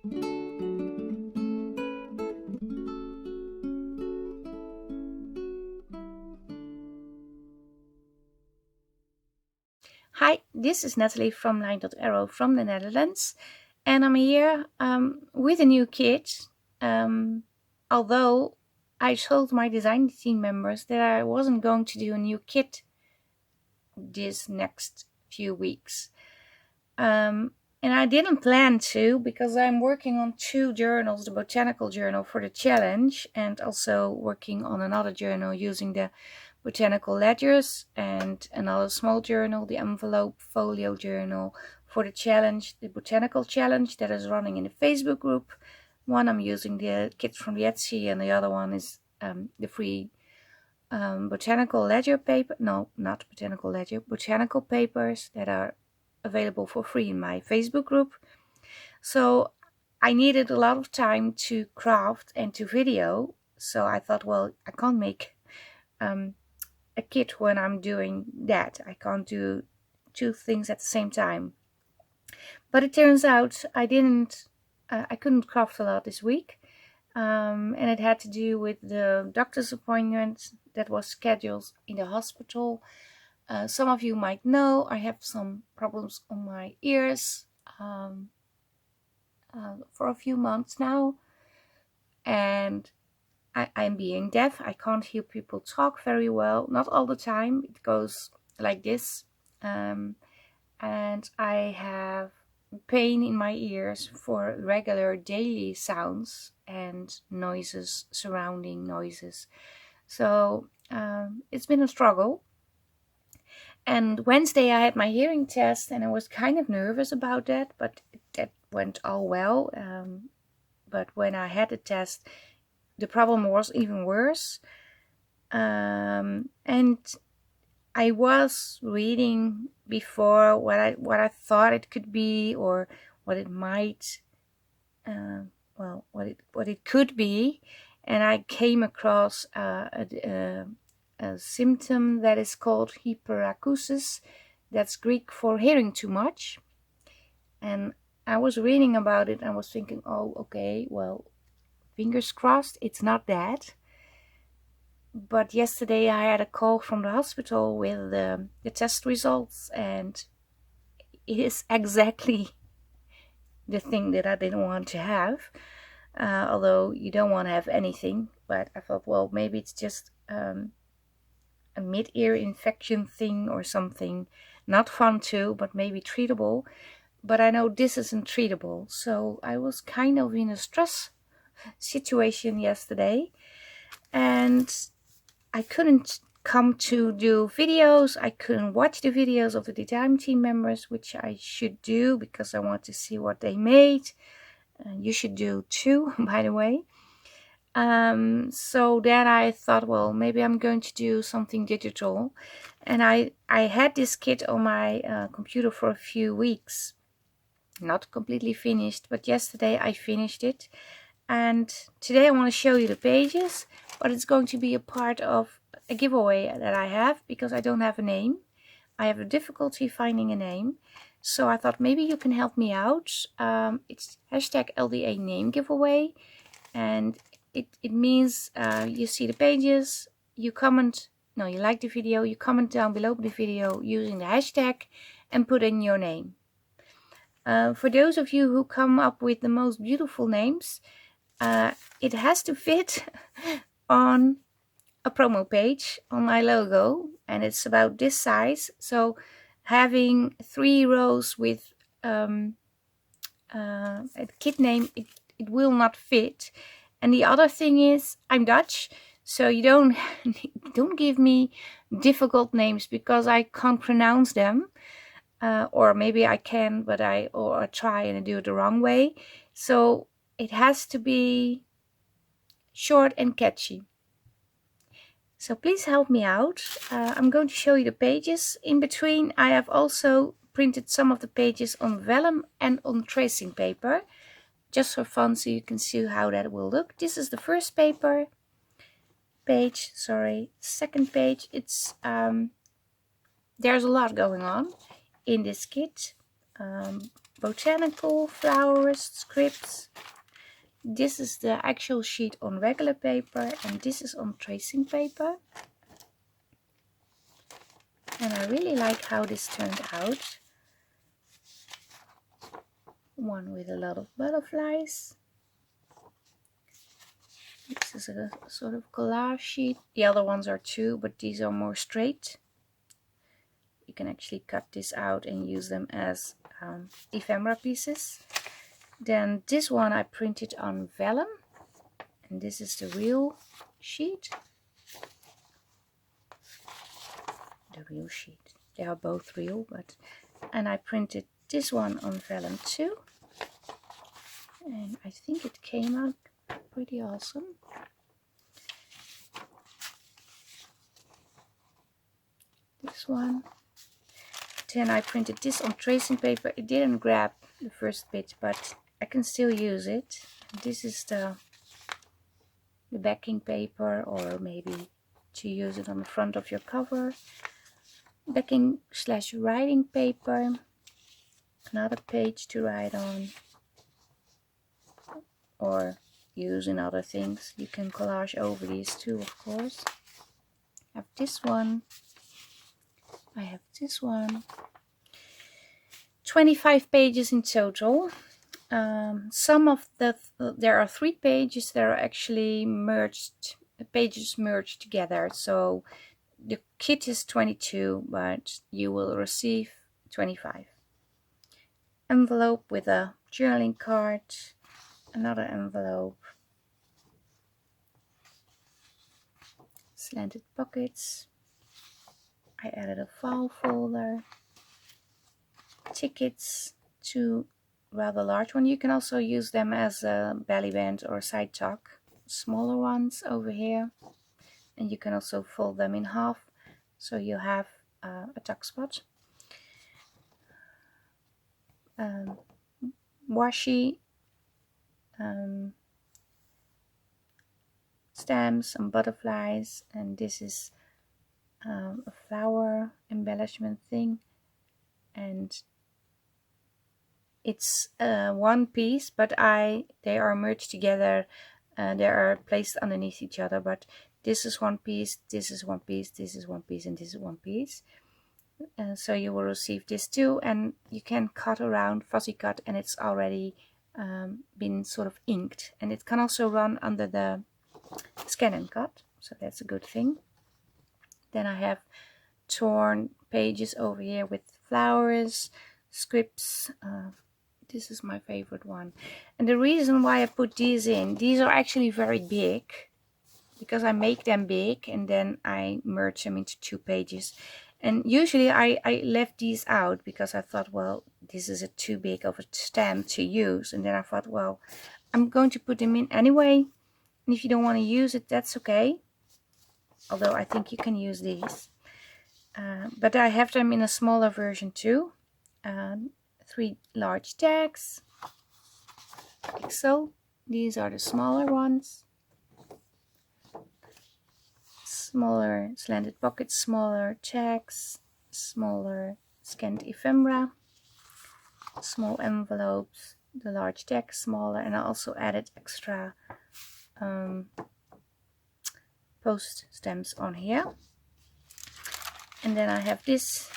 Hi, this is Nathalie from LineDotArrow from the Netherlands, and I'm here with a new kit. Although I told my design team members that I wasn't going to do a new kit this next few weeks. And I didn't plan to, because I'm working on 2 journals, the botanical journal for the challenge and also working on another journal using the botanical ledgers, and another small journal, the envelope folio journal for the challenge, the botanical challenge that is running in the Facebook group. One I'm using the kit from the Etsy, and the other one is the free botanical ledger paper. No, not botanical ledger, botanical papers that are available for free in my Facebook group. So I needed a lot of time to craft and to video. So I thought, well, I can't make a kit when I'm doing that. I can't do 2 things at the same time. But it turns out I couldn't craft a lot this week. And it had to do with the doctor's appointment that was scheduled in the hospital. Some of you might know I have some problems on my ears for a few months now, and I'm being deaf. I can't hear people talk very well, not all the time. It goes like this, and I have pain in my ears for regular daily sounds and noises, surrounding noises. So it's been a struggle. And Wednesday I had my hearing test, and I was kind of nervous about that, but that went all well. But when I had the test, the problem was even worse. And I was reading before what I thought it could be, or what it might, what it could be, and I came across a symptom that is called hyperacusis. That's Greek for hearing too much. And I was reading about it and was thinking, oh, okay, well, fingers crossed it's not that. But yesterday I had a call from the hospital with the test results, and it is exactly the thing that I didn't want to have. Although you don't want to have anything, but I thought, well, maybe it's just a mid-ear infection thing or something. Not fun too, but maybe treatable. But I know this isn't treatable, so I was kind of in a stress situation yesterday, and I couldn't come to do videos. I couldn't watch the videos of the design team members, which I should do because I want to see what they made. You should do too, by the way. So then I thought, well, maybe I'm going to do something digital. And I had this kit on my computer for a few weeks. Not completely finished, but yesterday I finished it. And today I want to show you the pages, but it's going to be a part of a giveaway that I have because I don't have a name. I have a difficulty finding a name. So I thought maybe you can help me out. It's hashtag LDA name giveaway. And it means you see the pages, you like the video, you comment down below the video using the hashtag and put in your name. For those of you who come up with the most beautiful names, it has to fit on a promo page on my logo, and it's about this size. So having 3 rows with a kit name, it will not fit. And the other thing is, I'm Dutch, so you don't give me difficult names because I can't pronounce them. Or maybe I can, but I try and I do it the wrong way. So it has to be short and catchy. So please help me out. I'm going to show you the pages. In between, I have also printed some of the pages on vellum and on tracing paper, just for fun, so you can see how that will look. This is the first page. Second page. It's there's a lot going on in this kit. botanical, flowers, scripts. This is the actual sheet on regular paper, and this is on tracing paper. And I really like how this turned out. One with a lot of butterflies. This is a sort of collage sheet. The other ones are too, but these are more straight. You can actually cut this out and use them as ephemera pieces. Then this one I printed on vellum, and this is the real sheet. The real sheet. They are both real, and I printed this one on vellum too. And I think it came out pretty awesome. This one. Then I printed this on tracing paper. It didn't grab the first bit, but I can still use it. This is the backing paper, or maybe to use it on the front of your cover. Backing / writing paper. Another page to write on, or use in other things. You can collage over these too, of course. I have this one. I have this one. 25 pages in total. Some of there are 3 pages that are actually merged, pages merged together. So the kit is 22, but you will receive 25. Envelope with a journaling card. Another envelope. Slanted pockets. I added a file folder. Tickets, 2 rather large ones. You can also use them as a belly band or side tuck. Smaller ones over here. And you can also fold them in half, so you have a tuck spot. Washi, stamps and butterflies, and this is a flower embellishment thing, and it's one piece, but they are merged together. They are placed underneath each other, but this is one piece, this is one piece, this is one piece, and this is one piece. So you will receive this too, and you can cut around, fussy cut, and it's already been sort of inked, and it can also run under the scan and cut, so that's a good thing. Then I have torn pages over here with flowers, scripts. This is my favorite one, and the reason why I put these in, these are actually very big, because I make them big and then I merge them into 2 pages. And usually I left these out because I thought, well, this is too big of a stamp to use. And then I thought, well, I'm going to put them in anyway. And if you don't want to use it, that's okay. Although I think you can use these. But I have them in a smaller version too. 3 large tags. Like so. These are the smaller ones. Smaller slanted pockets, smaller tags, smaller scanned ephemera, small envelopes, the large tags smaller, and I also added extra post stamps on here. And then I have this,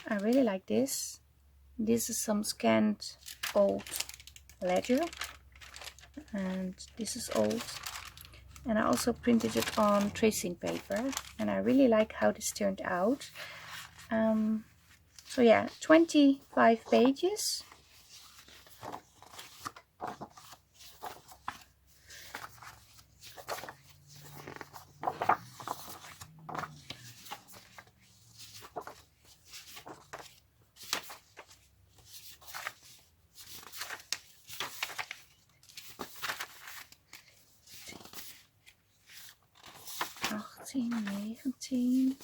I really like this. This is some scanned old ledger, and this is old. And I also printed it on tracing paper, and I really like how this turned out. So yeah, 25 pages. Nineteen,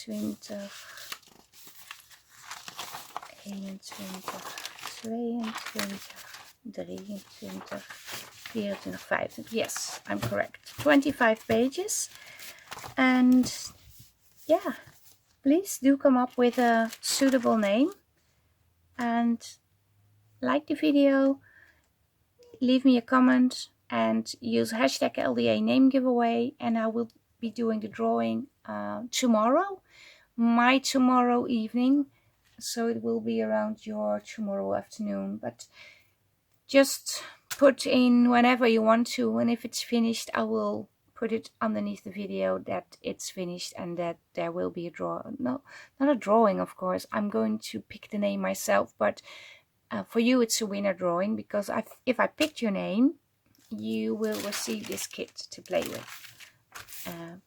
20, 21, 22, 23, 24, 25. Yes, I'm correct. 25 pages. And yeah, please do come up with a suitable name. and like the video, leave me a comment, and use hashtag LDA name giveaway, and I will be doing the drawing tomorrow, my tomorrow evening, so it will be around your tomorrow afternoon. But just put in whenever you want to, and if it's finished, I will put it underneath the video that it's finished and that there will be a no, not a drawing, of course. I'm going to pick the name myself, but for you it's a winner drawing, because if I picked your name, you will receive this kit to play with.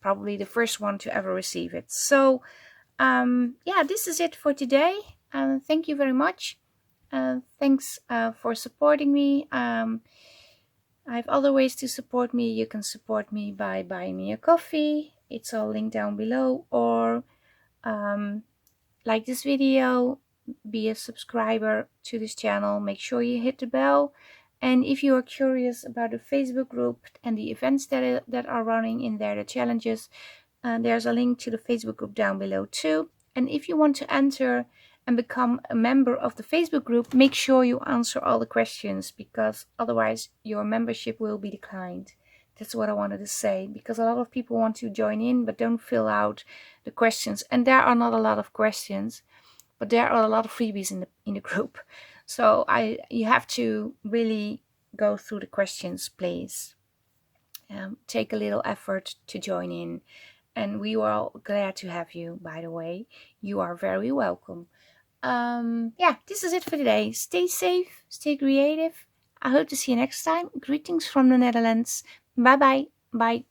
Probably the first one to ever receive it. So yeah, this is it for today. Thank you very much. Thanks for supporting me. I have other ways to support me. You can support me by buying me a coffee. It's all linked down below. Or like this video, be a subscriber to this channel. Make sure you hit the bell. And if you are curious about the Facebook group and the events that are running in there, the challenges, there's a link to the Facebook group down below too. And if you want to enter and become a member of the Facebook group, make sure you answer all the questions, because otherwise your membership will be declined. That's what I wanted to say, because a lot of people want to join in but don't fill out the questions. And there are not a lot of questions, but there are a lot of freebies in the group. So you have to really go through the questions, please. Take a little effort to join in. And we are all glad to have you, by the way. You are very welcome. Yeah, this is it for today. Stay safe, stay creative. I hope to see you next time. Greetings from the Netherlands. Bye bye. Bye.